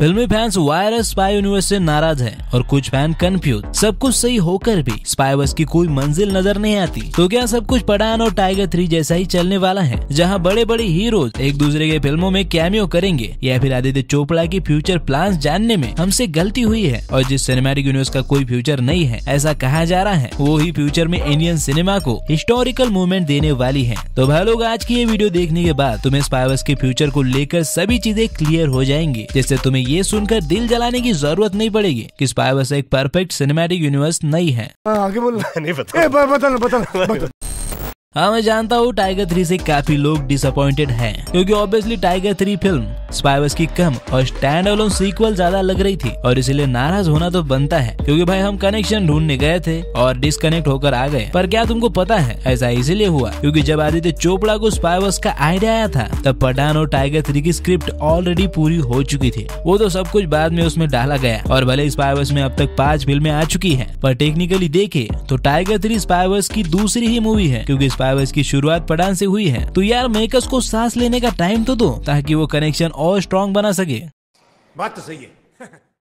फिल्मी fans virus spy universe से नाराज हैं और कुछ फैन कंफ्यूज। सब कुछ सही होकर भी स्पाईवर्स की कोई मंजिल नजर नहीं आती। तो क्या सब कुछ पठान और टाइगर 3 जैसा ही चलने वाला है, जहां बड़े बड़े हीरोज एक दूसरे के फिल्मों में कैमियो करेंगे, या फिर आदित्य चोपड़ा की फ्यूचर प्लान्स जानने में हमसे गलती हुई है और जिस सिनेमैटिक यूनिवर्स का कोई फ्यूचर नहीं है ऐसा कहा जा रहा है, वो ही फ्यूचर में इंडियन सिनेमा को हिस्टोरिकल मूवमेंट देने वाली है। तो भाई लोग, आज की ये वीडियो देखने के बाद तुम्हें स्पाईवर्स के फ्यूचर को लेकर सभी चीजें क्लियर हो जाएंगी, जिससे तुम्हें ये सुनकर दिल जलाने की जरूरत नहीं पड़ेगी कि स्पाईवर्स एक परफेक्ट सिनेमैटिक यूनिवर्स नहीं है। आगे बोल। नहीं बता। हाँ, मैं जानता हूँ टाइगर 3 से काफी लोग डिसअपॉइंटेड हैं, क्योंकि ऑब्वियसली टाइगर 3 फिल्म स्पाईवर्स की कम और स्टैंड अलोन सीक्वल ज्यादा लग रही थी और इसीलिए नाराज होना तो बनता है, क्योंकि भाई हम कनेक्शन ढूंढने गए थे और डिस्कनेक्ट होकर आ गए। पर क्या तुमको पता है, ऐसा इसीलिए हुआ क्योंकि जब आदित्य चोपड़ा को स्पाईवर्स का आइडिया आया था तब पठान और टाइगर 3 की स्क्रिप्ट ऑलरेडी पूरी हो चुकी थी। वो तो सब कुछ बाद में उसमें डाला गया और भले स्पाईवर्स में अब तक 5 फिल्में आ चुकी है, पर टेक्निकली देखे तो टाइगर 3 स्पाईवर्स की दूसरी ही मूवी है, क्योंकि स्पाईवर्स की शुरुआत पठान से हुई है। तो यार मेकर्स को सांस लेने का टाइम तो दो, ताकि वो कनेक्शन और स्ट्रॉन्ग बना सके। बात तो सही है।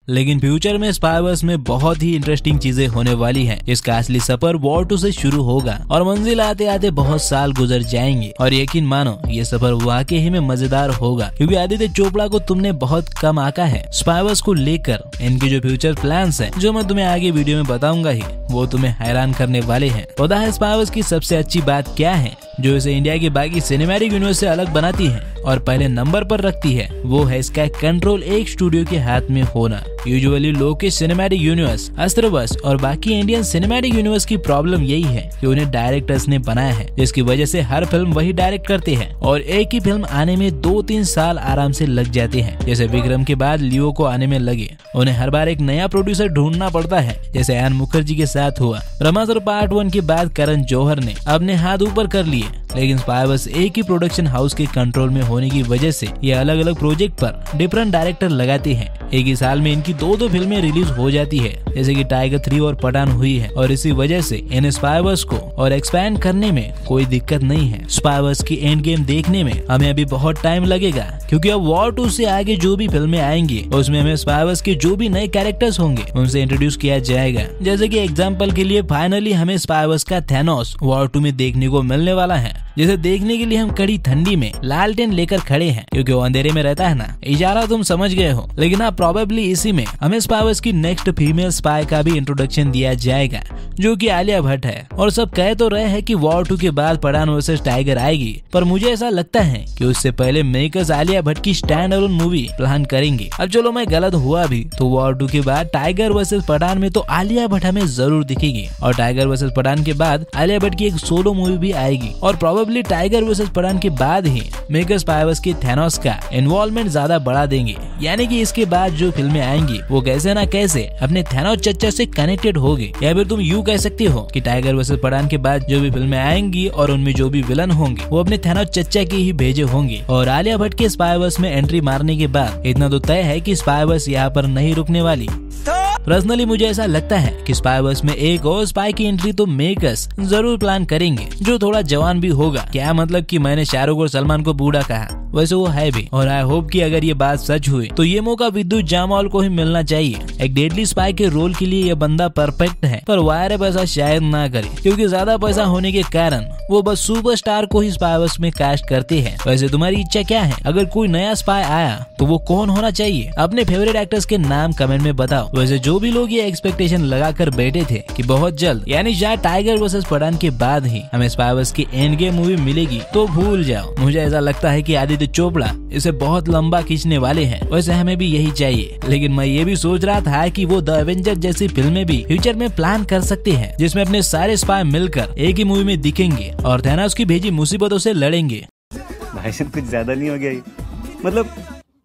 लेकिन फ्यूचर में स्पाईवर्स में बहुत ही इंटरेस्टिंग चीजें होने वाली हैं, जिसका असली सफर वॉर 2 से शुरू होगा और मंजिल आते आते बहुत साल गुजर जाएंगे। और यकीन मानो ये सफर वाकई ही में मजेदार होगा, क्योंकि आदित्य चोपड़ा को तुमने बहुत कम आंका है। स्पाईवर्स को लेकर इनके जो फ्यूचर प्लान्स हैं, जो मैं तुम्हें आगे वीडियो में बताऊंगा ही, वो तुम्हें हैरान करने वाले हैं। पता है स्पाईवर्स की सबसे अच्छी बात क्या है जो इसे इंडिया के बाकी सिनेमैटिक यूनिवर्स से अलग बनाती है और पहले नंबर पर रखती है? वो है इसका कंट्रोल एक स्टूडियो के हाथ में होना। यूजुअली लोग के सिनेमैटिक यूनिवर्स, अस्त्रबस और बाकी इंडियन सिनेमैटिक यूनिवर्स की प्रॉब्लम यही है कि उन्हें डायरेक्टर्स ने बनाया है, जिसकी वजह से हर फिल्म वही डायरेक्ट करते हैं और एक ही फिल्म आने में 2-3 साल आराम से लग जाते हैं। जैसे विक्रम के बाद लियो को आने में लगे, उन्हें हर बार एक नया प्रोड्यूसर ढूंढना पड़ता है, जैसे एन मुखर्जी के साथ हुआ। ब्रह्मास्त्र पार्ट 1 के बाद करण जौहर ने अपने हाथ ऊपर कर लिए, लेकिन स्पाईवर्स एक ही प्रोडक्शन हाउस के कंट्रोल में होने की वजह से ये अलग अलग प्रोजेक्ट पर डिफरेंट डायरेक्टर लगाते हैं। एक ही साल में इनकी 2 फिल्में रिलीज हो जाती है, जैसे कि टाइगर 3 और पठान हुई है, और इसी वजह से इन स्पाईवर्स को और एक्सपैंड करने में कोई दिक्कत नहीं है। स्पाईवर्स की एंड गेम देखने में हमें अभी बहुत टाइम लगेगा, क्योंकि अब वॉर 2 से आगे जो भी फिल्में आएंगी उसमें हमें स्पाईवर्स के जो भी नए कैरेक्टर्स होंगे उनसे इंट्रोड्यूस किया जाएगा। जैसे कि एग्जाम्पल के लिए फाइनली हमें स्पाईवर्स का थैनोस वॉर 2 में देखने को मिलने वाला है, जिसे देखने के लिए हम कड़ी ठंडी में लालटेन लेकर खड़े हैं, क्योंकि वो अंधेरे में रहता है ना। इशारा तुम समझ गए हो। लेकिन हाँ, प्रोबेबली इसी में हमें स्पाईवर्स की नेक्स्ट फीमेल स्पाई का भी इंट्रोडक्शन दिया जाएगा, जो कि आलिया भट्ट है। और सब कह तो रहे हैं कि वॉर 2 के बाद पठान वर्सेस टाइगर आएगी, पर मुझे ऐसा लगता है कि उससे पहले मेकर्स आलिया भट्ट की स्टैंड अलोन मूवी प्लान करेंगे। अब चलो मैं गलत हुआ भी, तो वॉर 2 के बाद टाइगर वर्सेस पठान में तो आलिया भट्ट हमें जरूर दिखेगी, और टाइगर वर्सेस पठान के बाद आलिया भट्ट की एक सोलो मूवी भी आएगी। और प्रोबेबली टाइगर वर्सेस पठान के बाद ही मेकर्स स्पाईवर्स के थैनोस का इन्वॉल्वमेंट ज्यादा बढ़ा देंगे, यानी कि इसके बाद जो फिल्में आएंगी वो कैसे ना कैसे अपने थैनोस चच्चा से कनेक्टेड होगी। या फिर तुम यूँ कह सकते हो कि टाइगर वर्सेस पठान के बाद जो भी फिल्में आएंगी और उनमें जो भी विलन होंगे वो अपने थैनोस चच्चा के ही भेजे होंगे। और आलिया भट्ट के स्पाईवर्स में एंट्री मारने के बाद इतना तो तय है कि स्पाईवर्स यहाँ पर नहीं रुकने वाली। पर्सनली मुझे ऐसा लगता है कि स्पाईवर्स में एक और स्पाई की एंट्री तो मेकर्स जरूर प्लान करेंगे, जो थोड़ा जवान भी होगा। क्या मतलब कि मैंने शाहरुख और सलमान को बूढ़ा कहा, वैसे वो है भी। और आई होप कि अगर ये बात सच हुई तो ये मौका विद्युत जामवाल को ही मिलना चाहिए। एक डेडली स्पाई के रोल के लिए ये बंदा परफेक्ट है, पर वायरब ऐसा शायद ना करे, क्योंकि ज्यादा पैसा होने के कारण वो बस सुपरस्टार को ही स्पाईवर्स में कास्ट करते हैं। वैसे तुम्हारी इच्छा क्या है? अगर कोई नया स्पाई आया तो वो कौन होना चाहिए? अपने फेवरेट एक्टर्स के नाम कमेंट में बताओ। वैसे जो भी लोग ये एक्सपेक्टेशन लगा कर बैठे थे कि बहुत जल्द, यानी शायद टाइगर वर्सेस पठान के बाद ही हमें स्पाईवर्स की एंड गेम मूवी मिलेगी, तो भूल जाओ। मुझे ऐसा लगता है कि आदित्य चोपड़ा इसे बहुत लंबा खींचने वाले हैं। वैसे हमें भी यही चाहिए, लेकिन मैं ये भी सोच रहा था कि वो द एवेंजर जैसी फिल्में भी फ्यूचर में प्लान कर सकते हैं, जिसमें अपने सारे स्पाई मिलकर एक ही मूवी में दिखेंगे और थैनोस की भेजी मुसीबतों से लड़ेंगे। भाई साहब कुछ ज्यादा नहीं हो गया ये? मतलब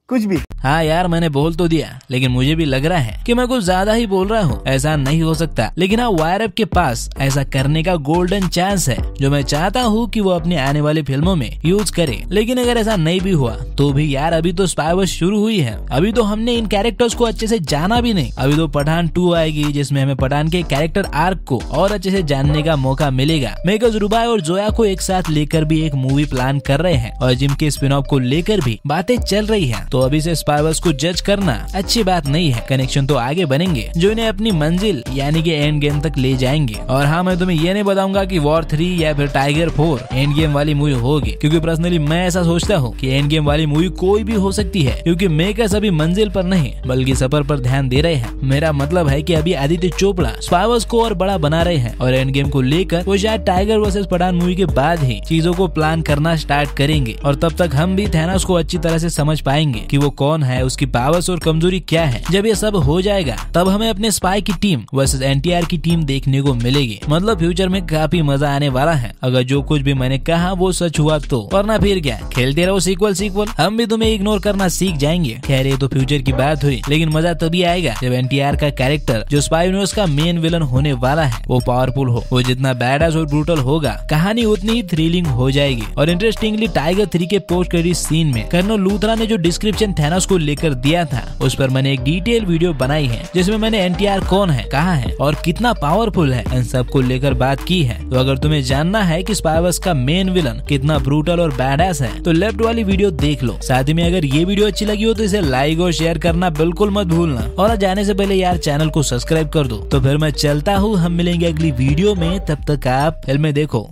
कुछ भी। हाँ यार, मैंने बोल तो दिया, लेकिन मुझे भी लग रहा है कि मैं कुछ ज्यादा ही बोल रहा हूँ। ऐसा नहीं हो सकता, लेकिन हाँ, वायरब के पास ऐसा करने का गोल्डन चांस है, जो मैं चाहता हूँ कि वो अपनी आने वाली फिल्मों में यूज करे। लेकिन अगर ऐसा नहीं भी हुआ तो भी यार, अभी तो स्पाईवर्स शुरू हुई है, अभी तो हमने इन कैरेक्टर्स को अच्छे से जाना भी नहीं। अभी तो पठान 2 आएगी, जिसमें हमें पठान के कैरेक्टर आर्क को और अच्छे से जानने का मौका मिलेगा। मेकर्स रुबाई और जोया को एक साथ लेकर भी एक मूवी प्लान कर रहे हैं और जिम के स्पिन ऑफ को लेकर भी बातें चल रही है। तो अभी से स्पाइवर्स को जज करना अच्छी बात नहीं है। कनेक्शन तो आगे बनेंगे जो इन्हें अपनी मंजिल यानी कि एंड गेम तक ले जाएंगे। और हाँ, मैं तुम्हें ये नहीं बताऊंगा कि वॉर 3 या फिर टाइगर 4 एंड गेम वाली मूवी होगी, क्योंकि पर्सनली मैं ऐसा सोचता हूँ कि एंड गेम वाली मूवी कोई भी हो सकती है, क्योंकि मेकर्स अभी मंजिल पर नहीं बल्कि सफर पर ध्यान दे रहे हैं। मेरा मतलब है कि अभी आदित्य चोपड़ा स्पाइवर्स को और बड़ा बना रहे हैं और एंड गेम को लेकर वो शायद टाइगर वर्सेस पठान मूवी के बाद ही चीजों को प्लान करना स्टार्ट करेंगे। और तब तक हम भी थैनोस को अच्छी तरह से समझ पाएंगे कि वो कौन है, उसकी पावर्स और कमजोरी क्या है। जब ये सब हो जाएगा तब हमें अपने स्पाई की टीम वर्सेस एनटीआर की टीम देखने को मिलेगी। मतलब फ्यूचर में काफी मजा आने वाला है, अगर जो कुछ भी मैंने कहा वो सच हुआ तो। वरना फिर क्या, खेलते रहो सीक्वल। हम भी तुम्हें इग्नोर करना सीख जाएंगे। खैर ये तो फ्यूचर की बात हुई, लेकिन मजा तभी आएगा जब एनटीआर का कैरेक्टर जो स्पाई यूनिवर्स का मेन विलन होने वाला है वो पावरफुल हो। वो जितना बैडएस और ब्रूटल होगा, कहानी उतनी ही थ्रिलिंग हो जाएगी। और इंटरेस्टिंगली टाइगर 3 के पोस्ट क्रेडिट सीन में कर्नल लूथरा ने जो डिस्क्रिप्शन थैनोस को लेकर दिया था, उस पर मैंने एक डिटेल वीडियो बनाई है जिसमें मैंने एनटीआर कौन है, कहाँ है और कितना पावरफुल है, इन सब को लेकर बात की है। तो अगर तुम्हें जानना है कि स्पाइवर्स का मेन विलन कितना ब्रूटल और बैडएस है तो लेफ्ट वाली वीडियो देख लो। साथ ही में अगर ये वीडियो अच्छी लगी हो तो इसे लाइक और शेयर करना बिल्कुल मत भूलना। और जाने से पहले यार चैनल को सब्सक्राइब कर दो। तो फिर मैं चलता हूँ, हम मिलेंगे अगली वीडियो में, तब तक आप फिल्में देखो।